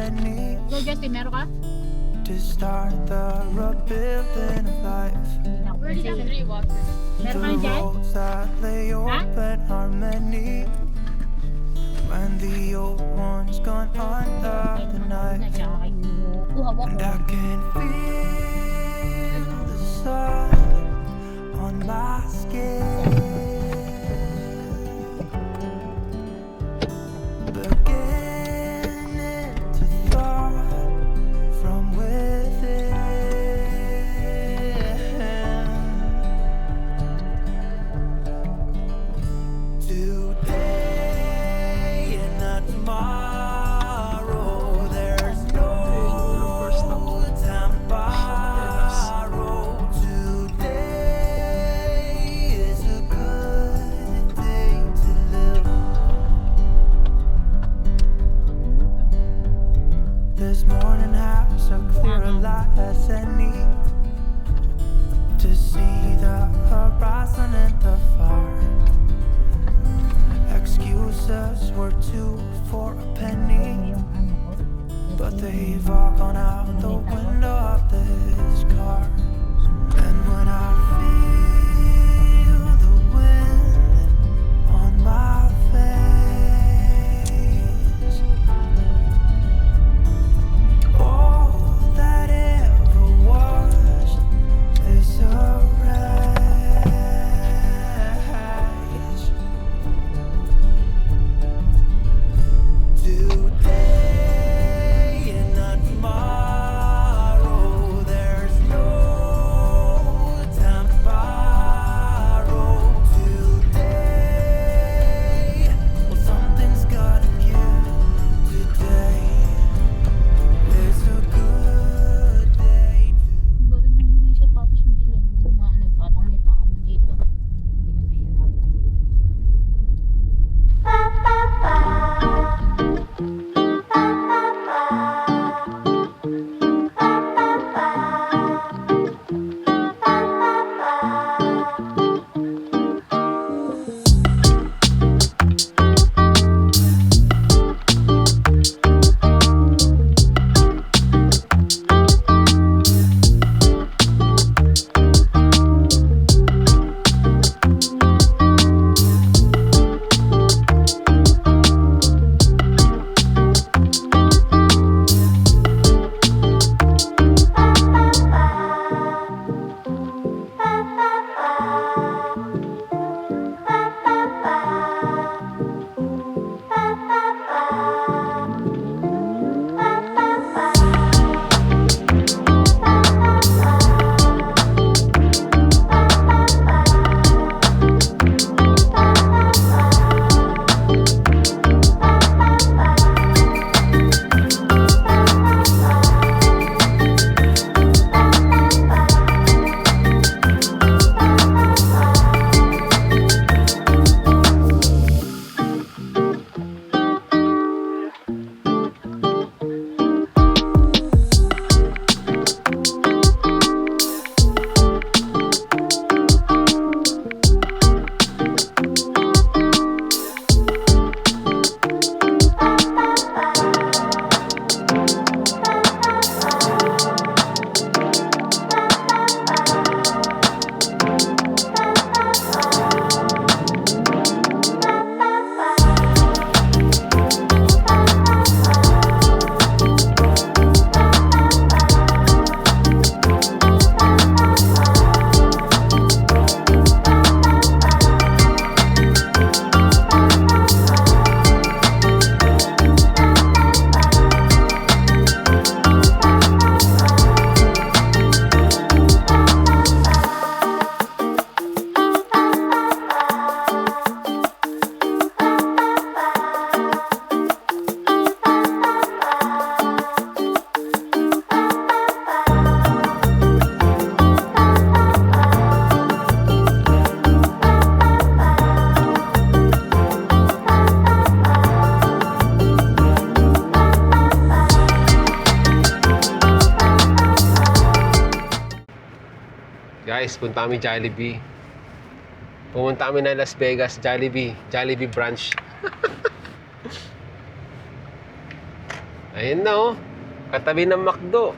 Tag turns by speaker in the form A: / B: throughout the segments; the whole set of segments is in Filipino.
A: harmony.
B: Go Justin, meron ka?
A: To start the rebuilding of life.
B: Meron ka
A: The
B: dyan?
A: roads that lay open are many. When the old one's gone under the knife, and I can feel the sun on my skin, beginning to thaw from within. Today and not tomorrow, there's no time to borrow. Today is a good day to live. This morning has a clearer light as any, to see the horizon and the far. Excuses were 2 for a penny, but they've all gone out the window of this car. And when I feel the wind on my face, all that ever was is erased. Today and not tomorrow, there's no time to borrow. Today, well, something's gotta give. Today is a good day.
B: Baru mo din siya patos mo dyan. Nagpatong may paano dito. Hindi na mahirapan.
C: Guys, punta kami Jollibee. Pumunta kami na Las Vegas, Jollibee branch. Ayun na oh. Katabi ng McDo.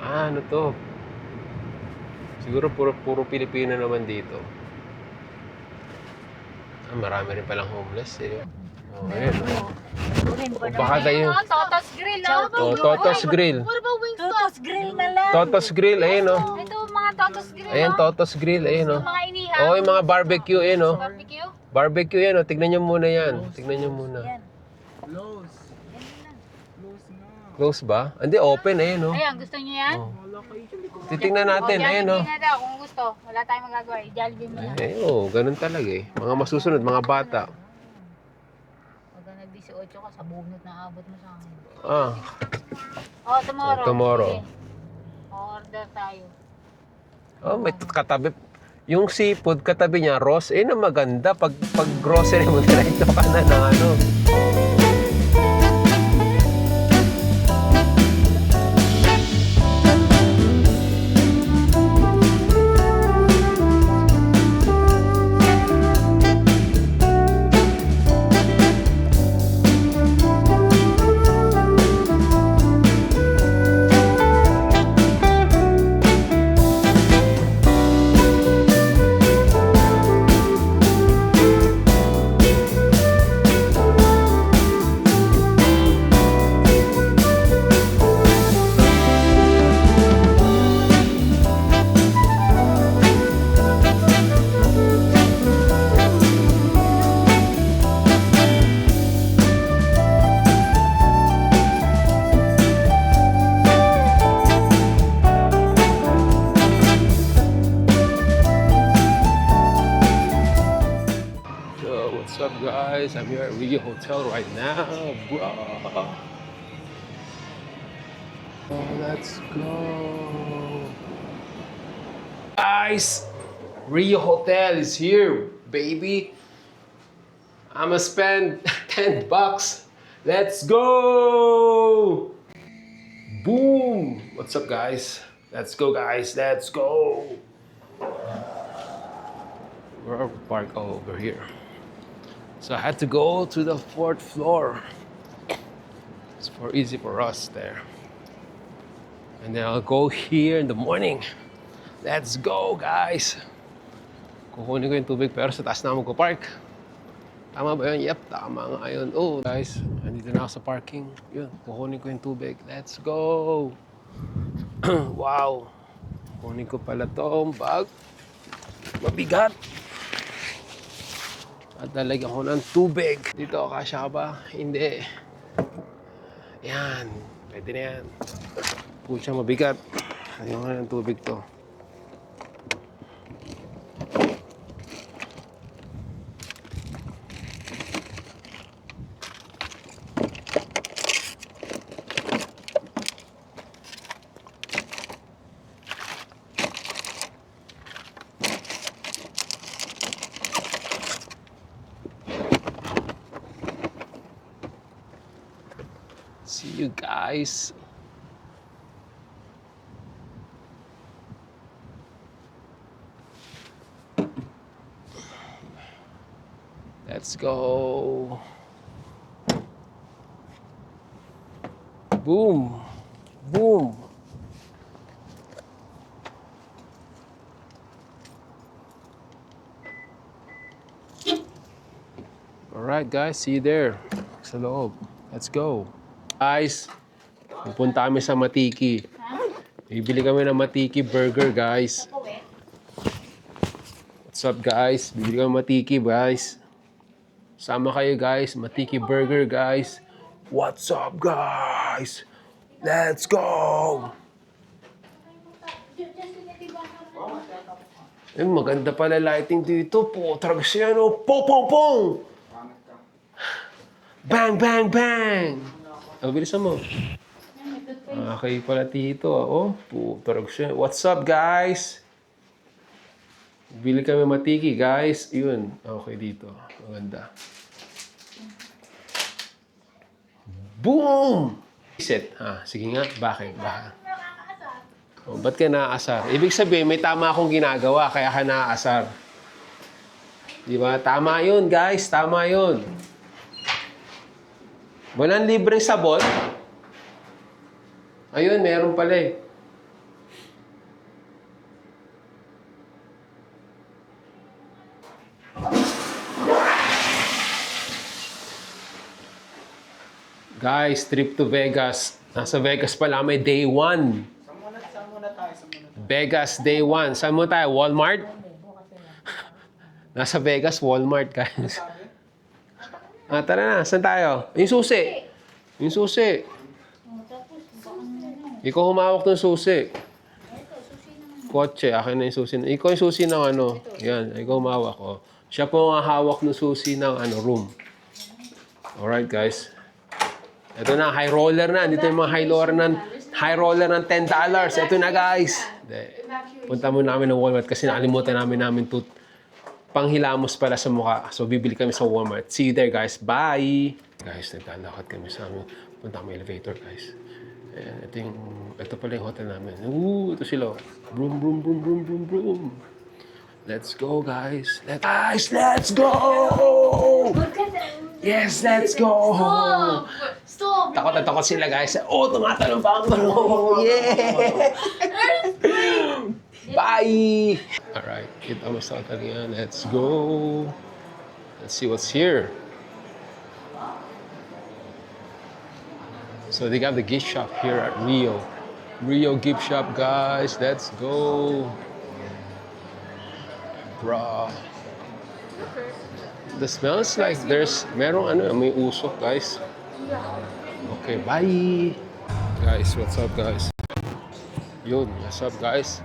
C: Ano to? Siguro puro Pilipino naman dito. Marami rin palang homeless eh. Oh, ayun. Oh, baka tayo.
B: Totos Grill, no?
C: Oh, Totos Grill.
B: What about Wingstop?
D: Totos Grill na lang.
C: Totos Grill, ayun oh.
B: Ito, mga Totos Grill,
C: Ayun,
B: no?
C: Totos Grill, ayun oh.
B: Yung mga inihaw.
C: Oh, yung mga barbecue, ayun oh.
B: Barbecue?
C: Barbecue yan oh. Tignan nyo muna yan. Tignan nyo muna.
D: Yan.
E: Close.
D: Yan na.
E: Close na.
C: Close ba? Hindi, open, ayun oh.
B: Ayan, gusto niyo yan?
C: Oh.
E: Wala kayo.
C: Titingnan natin, ayun oh.
B: Jollibee na daw, kung gusto. Wala tayong magagawa. I-Jollibee mo na.
C: Ay, oh, ganun talaga eh. Mga masusunod, mga bata.
B: Pagka nag-18 ka, sa bunot na abot mo sa akin.
C: Ah,
B: Oh, tomorrow.
C: Tomorrow.
B: Sige. Order tayo.
C: oh, may katabi. Yung seafood, katabi niya, Ross, na maganda. Pag grocery mo, diretso ka na ng ano. What's up guys? I'm here at Rio Hotel right now, bro. Oh, let's go. Guys, Rio Hotel is here, baby. I'ma spend $10. Let's go. Boom. What's up guys? Let's go guys, let's go. We're parked over here. So I had to go to the 4th floor. It's easy for us there. And then I'll go here in the morning. Let's go, guys! Kukunin ko yung tubig pero sa taas na ako magpa-park. Tama ba yun? Yep, tama nga yun. Oh, guys, andito na ako sa parking. Yun, kukunin ko yung tubig. Let's go! Wow! Kukunin ko pala tong bag. Mabigat! At lalagyan ko ng tubig. Dito, kasya ka ba? Hindi. Yan. Pwede na yan. Pucha, mabigat. Lagyan ko ng tubig to. See you guys. Let's go. Boom. Boom. All right, guys. See you there. Sa loob. Let's go. Guys, pupunta kami sa Matiki. Bibili kami ng Matiki burger, guys. What's up, guys? Bibili kami ng Matiki, guys. Sama kayo, guys. Matiki burger, guys. What's up, guys? Let's go! Maganda pala lighting dito. Putrag siya, no? Pong, pong, pong! Bang, bang, bang! Bilisan mo. Okay pala dito. Oh, putarag siya. What's up, guys? Bili kami Matiki, guys. Yun. Okay dito. Maganda. Boom! Set. Sige nga. Bakit? Oh, ba't ka naaasar? Ibig sabihin, may tama akong ginagawa, kaya ka naaasar. Di ba? Tama yun, guys. Tama yun. Walang libreng sabon. Ayun, meron pala eh. Guys, trip to Vegas. Nasa Vegas pala may day 1.
E: Saan muna tayo?
C: Vegas, day 1. Saan mo tayo? Walmart? Nasa Vegas, Walmart, guys. Tara na. Saan tayo? Yung susi. Yung susi. Ikaw humawak ng susi. Kotse, akin na yung susi. Ikaw yung susi ng ano. Yan, ikaw humawak. Oh. Siya po ang hawak ng susi ng room. Alright, guys. Ito na, high roller na. Dito yung mga high roller ng $10. Ito na, guys. Punta muna namin ng Walmart kasi nakalimutan namin panghilamos pala sa mukha. So, bibili kami sa Walmart. See you there, guys. Bye! Guys, naglalakad kami sa amin. Punta kami elevator, guys. Ayan, ito pala yung hotel namin. Ito sila. Broom, broom, broom, broom, broom, broom. Let's go, guys. Let's go! Yes, let's go!
B: Stop!
C: Takot na takot sila, guys. Tumatalong pa ako. Yeah! Bye! Alright, kita mo sa hotel yan. Let's go! Let's see what's here. So they got the gift shop here at Rio. Rio gift shop, guys. Let's go! Bruh. The smells like merong may usok, guys. Okay, bye! Guys, what's up, guys? Yun, what's up, guys?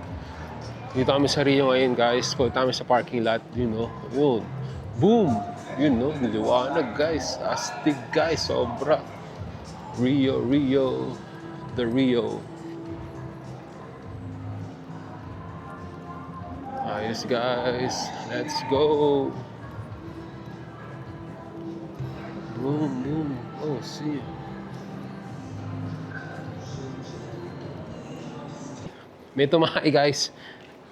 C: Dito kami sa Rio ngayon, guys. Punta kami sa parking lot, you know. Yun. Boom! Yun, no? Liwanag, guys. Astig, guys. Sobra. Rio. The Rio. Ayos, guys. Let's go! Boom. Oh, see. May tumahay, guys.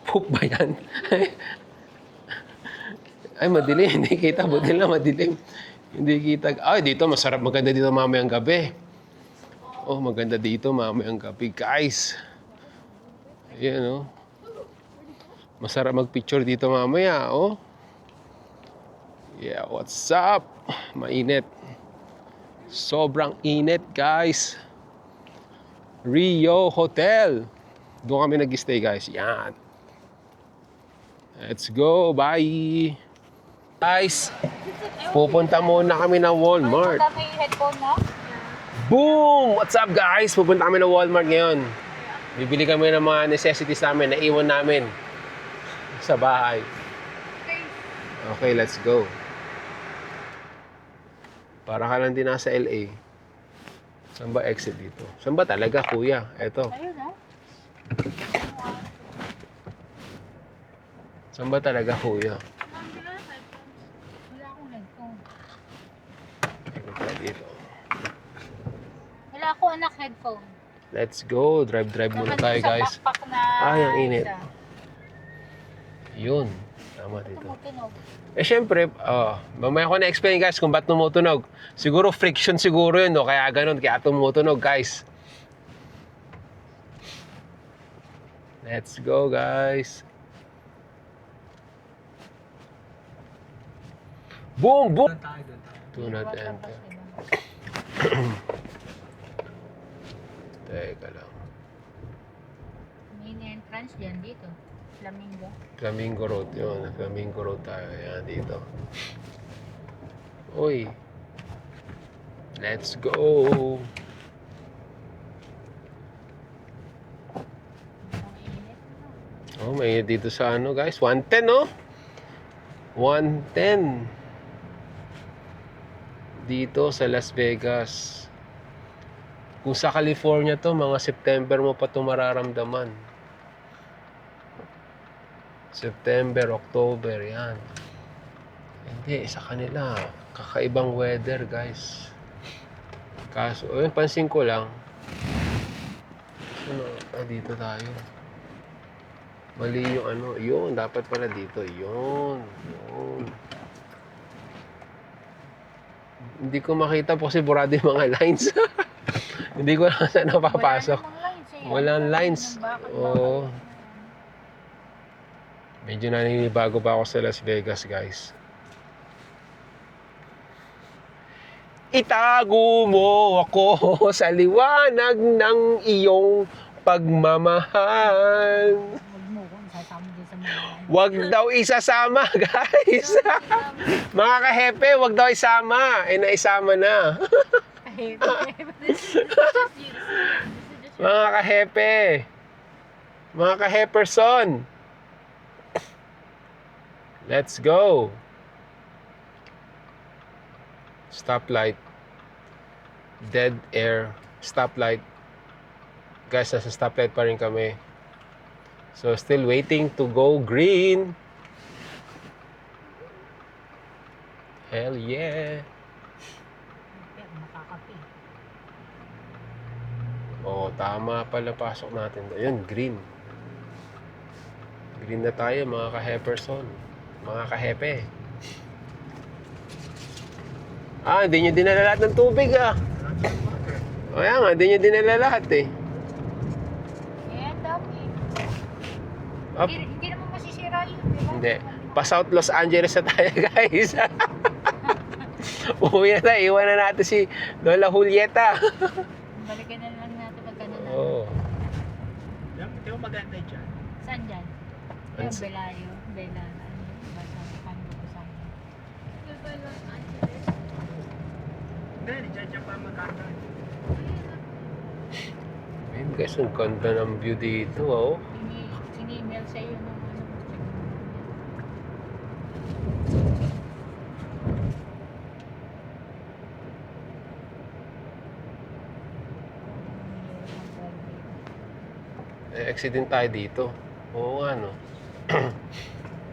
C: Poop ba yan? Ay, madilim. Hindi kita. Buti lang, madilim. Hindi kita. Ay, dito. Masarap. Maganda dito mamayang gabi. Oh, maganda dito mamayang gabi, guys. Ayan, oh. Masarap mag-picture dito mamaya, oh. Yeah, what's up? Mainit. Sobrang init, guys. Rio Hotel. Doon kami nag-stay, guys. Yan. Let's go. Bye. Guys, pupunta muna kami ng Walmart.
B: May headphone na?
C: Boom! What's up, guys? Pupunta kami ng Walmart ngayon. Bibili kami ng mga necessities namin na iwan namin sa bahay. Okay, let's go. Para ka lang din nasa LA. Saan ba exit dito? Saan ba talaga, kuya? Eto.
B: Ayun, ha?
C: Saan ba talaga, kuya?
B: Wala akong headphone.
C: Ito dito.
B: Wala ako, anak, headphone.
C: Let's go. Drive muna tayo, guys.
B: Backpack na
C: Ay, ang init.
B: isa.
C: Yun. Tama dito.
B: Tumutunog.
C: Siyempre, mamaya ko na-explain, guys, kung ba't tumutunog. Siguro friction siguro yun, no? Kaya ganun, kaya tumutunog, guys. Let's go, guys. Boom! Do not enter. Teka lang.
B: Main entrance dyan dito. Flamingo.
C: Flamingo Road yun. Flamingo Road tayo. Yan, dito. Uy. Let's go. Oh, may dito sa ano, guys. 110, no? 110. Dito sa Las Vegas. Kung sa California to, mga September mo pa ito mararamdaman. September, October, yan. Hindi, sa kanila, kakaibang weather, guys. Kaso, pansin ko lang, dito tayo. Mali yung yun, dapat pala dito, yun. Hindi ko makita po kasi burado yung mga lines. Hindi ko na saan napapasok. Walang lines. Oo. Medyo naninibago pa ako sa Las Vegas, guys. Itago mo ako sa liwanag ng iyong pagmamahal.
B: Huwag mo kung sasama din sa mga
C: Wag daw isasama, guys. Mga kahepe, wag daw isama. Eh, naisama na. Mga kahepe. Mga kaheperson. Let's go. Stoplight. Dead air. Stoplight. Guys, nasa stoplight pa rin kami. So, still waiting to go green. Hell yeah.
B: makakapi.
C: Oh, tama pala pasok natin. Ayun, green. Green na tayo, mga ka-heperson. Mga ka-hepe. Hindi nyo dinala lahat ng tubig, O yan nga, hindi nyo dinala lahat, eh.
B: Dami.
C: Up.
B: Hindi naman masisira yun, di ba?
C: Hindi. Pa-South Los Angeles na tayo, guys. Uwi na tayo. Iwan na natin si Lola Julieta.
B: Balikan na lang natin magkano na.
C: Oo.
E: Di ba maganda dyan?
B: Saan dyan?
C: An-
B: Yung Belayo. Bela. Ano? Basta paano ko saan?
E: Hindi, dyan pa maganda.
C: Ayun, guys, ang ganda ng view dito, oh.
B: Sini-email sa'yo nung ano.
C: Accident tayo dito. Oo nga, no.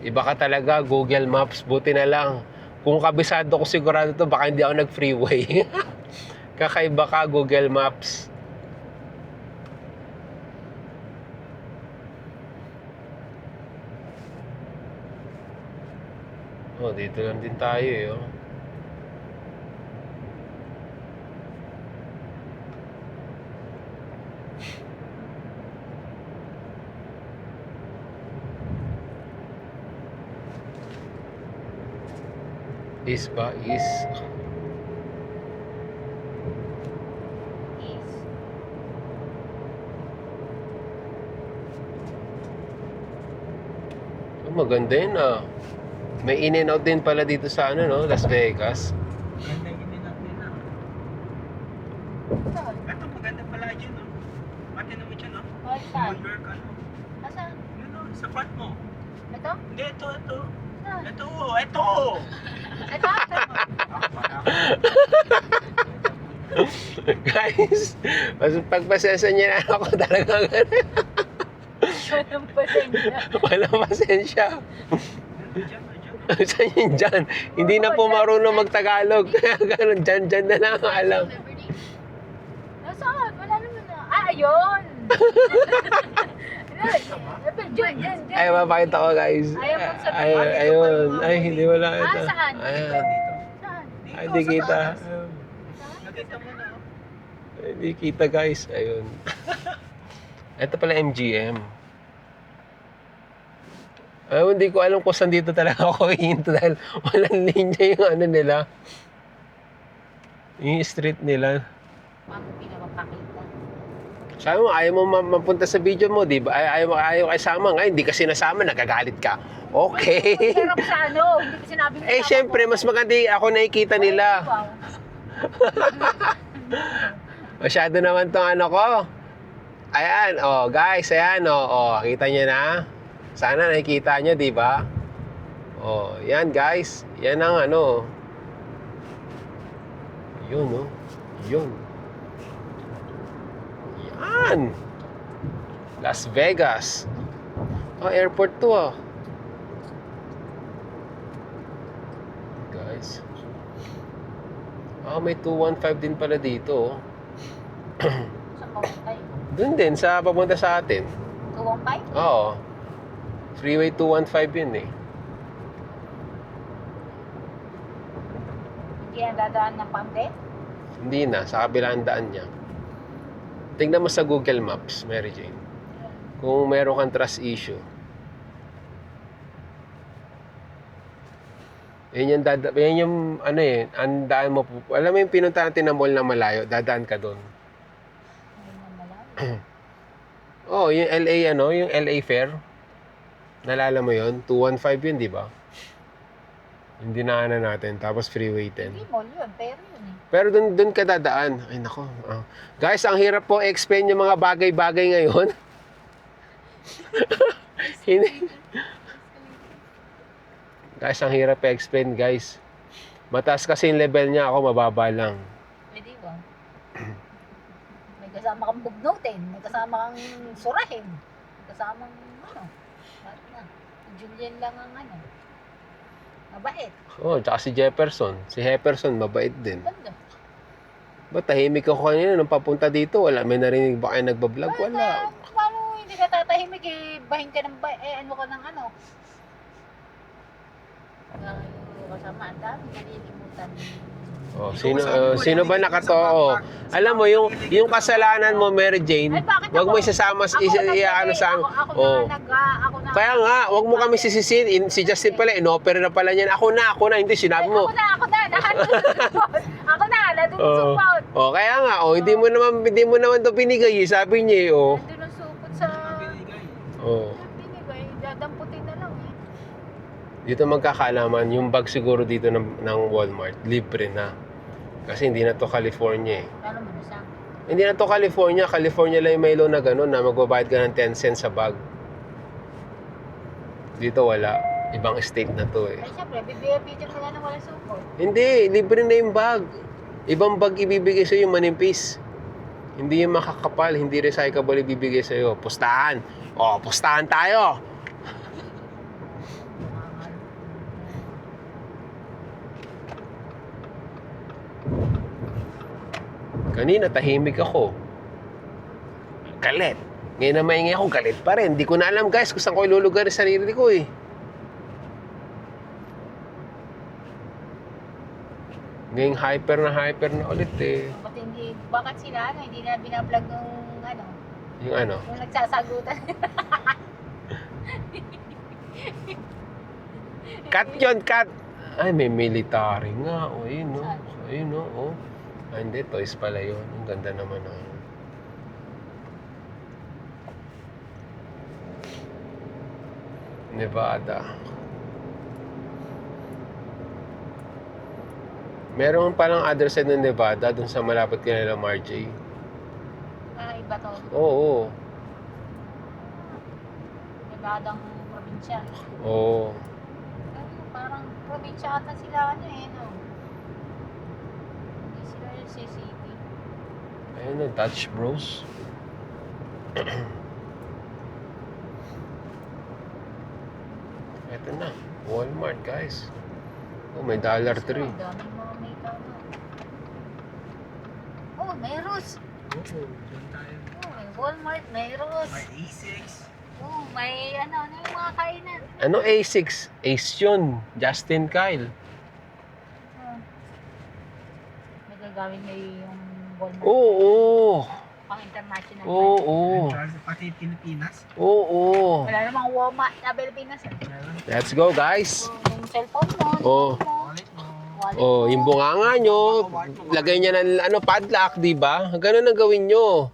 C: Iba ka talaga, Google Maps. Buti na lang. Kung kabisado ko sigurado to, baka hindi ako nag-freeway. Kakaiba ka, Google Maps. Oh, dito lang din tayo, eh. Oh. Is ba? Is. Oh, maganda yun, May in and out din pala dito sa ano, no? Las Vegas.
E: Maganda yung natin na.
B: Saan?
E: Ito, maganda pala dyan, no? Pati naman dyan, no?
B: Oh, saan?
E: New York, ano?
B: Asan?
E: Yun, no? Sa part mo.
B: Ito?
E: Hindi, ito.
B: Saan?
E: Ito!
B: Ito?
C: Guys, pagpasensya niyo na ako talaga.
B: Walang pasensya.
C: Walang pasensya.
E: Dyan.
C: Saan yun dyan? Hindi na po marunong mag-Tagalog. Kaya gano'n, dyan na lang ang alam.
B: Nasaan? Wala naman na. Ayun! Diyan.
C: Ay, mapakita ko, guys.
B: Ayaw mong sabihin.
C: Ayun. Ay, hindi wala ito.
B: Saan?
C: Ayan.
B: Saan?
C: Ay, hindi kita.
E: Nakita mo na,
C: Hindi kita, guys. Ayun. Ito pala MGM. Ay, hindi ko alam kung saan dito talaga ako hihinto dahil walang linya yung ano nila. Yung street nila.
B: Paano pinapakita?
C: Sabi mo, ayaw mo mapunta sa video mo, di ba? Ayaw kayo sama. Ngayon, hindi kasi nasama, nagagalit ka. Okay.
B: Pero sa ano? Hindi ko sinabing
C: Eh, syempre, mas maganda ako nakikita nila.
B: Wow.
C: Masyado naman tong ano ko. Ayan, guys, ayan, kita nyo na. Sana nakikita nyo, di ba? Yan, guys. Yan ang ano. Yun, Yun. Yan. Las Vegas. Airport to, Guys. May 215 din pala dito,
B: Sa Pamuntay.
C: Doon din, sa papunta sa atin.
B: 215?
C: Oo. Freeway 215 yun, eh.
B: Hindi yan dadaan ng pamde?
C: Hindi na, sa kabilang daan niya. Tingnan mo sa Google Maps, Mary Jane. Kung meron kang trust issue. Yan yung ano eh, ang daan mo po. Alam mo yung pinunta natin na mall na malayo, dadaan ka doon.
B: Ayun ang malayo.
C: Oh, yung LA ano, yung LA Fair. Nalala mo yun? 215 yun, di ba? Yung dinaanan natin, tapos freeway 10.
B: Hindi mall yun, pero yun eh.
C: Pero doon ka dadaan. Ay nako. Guys, ang hirap po explain yung mga bagay-bagay ngayon. Hindi. Guys, ang hirap i-explain, guys. Mataas kasi yung level niya, ako mababa lang.
B: Pwede ba? May kasama kang bugnutin, may kasama kang surahin, may kasama ano, bakit na? Julian lang ang ano, mabait.
C: Oh, tsaka si Jefferson. Si Jefferson, mabait din.
B: Ganda.
C: Ba't tahimik ako kanina nung papunta dito? Wala, may narinig ba kayo nagbablog? Wala.
B: Paano hindi ka tatahimik eh, bahin ka ng ano ka ng ano. Kasama, ang dami nalilimutan.
C: Oh, sino ba nakatoo? Alam mo yung kasalanan mo, Mary Jane,
B: Ay, bakit
C: wag mo
B: ako?
C: isasama
B: Ako
C: ano sa
B: ako
C: oh.
B: ako na.
C: Kaya nga, wag mo kami sisisin. Si Justin pala, inopera na pala niyan. Ako na, hindi sinabi mo.
B: Ako na, lahat ako na, nandun yung supot.
C: Oh, kaya nga, hindi mo naman to binigay, sabi niya, oh.
B: Nandun yung supot sa
E: Binigay.
C: Oh.
B: binigay, dadamputin na lang eh.
C: Dito magkakaalaman, yung bag siguro dito ng Walmart, libre na. Kasi hindi na to California eh.
B: Paano mo na sa?
C: Hindi na to California. California lang yung may law na gano'n na magbabayad ka ng 10 cents sa bag. Dito wala. Ibang state na to eh.
B: Ay syempre, bibigyan mo na ng walang supot.
C: Hindi, libre na yung bag. Ibang bag ibibigay sa'yo yung manimpis. Hindi yung makakapal, hindi recyclable ibibigay sa'yo. Pustahan. Oh, pustahan tayo. Kanina, tahimik ako. Galit. Ngayon na maingay ako, galit pa rin. Hindi ko na alam, guys, kung saan ko ilulugar yung sarili ko eh. Ngayong hyper na ulit eh.
B: Bakit sila hindi na binablog ng ano?
C: Yung ano?
B: Yung nagsasagutan.
C: Cut yun, cut! Ay, may military nga. O, yun, no? Ayun, no? Oh. Ah, hindi, toys pala yun. Ang ganda naman, no? Nevada. Meron palang other side ng Nevada, dun sa malapit kanila Marjay.
B: Ah, iba to.
C: Oo.
B: Nevadang probinsya.
C: Oo.
B: Parang probinsya ata sila ano eh, no? Hindi sila yung city.
C: Ayun na, Dutch Bros. Ito na, Walmart, guys. Oh, may $3.
B: Ang daming mga may tama. Oh, may Ross.
E: Oo, doon tayo.
B: Oh, may Walmart, may Ross.
E: May A6.
B: Oh, may ano yung mga kainan.
C: Ano A6? Ace yun. Justin Kyle.
B: Oh. May gagawin na yung Walmart.
C: Oo.
B: Pang international.
C: Oo.
E: Pati Pilipinas.
C: Oo.
B: Wala namang Walmart sa Pilipinas.
C: Let's go, guys.
B: Yung cellphone mo,
C: Oh.
E: Wallet mo.
B: wallet
C: Oh, yung bunganga nyo, lagay niya ng padlock, di ba? Ganun ang gawin nyo.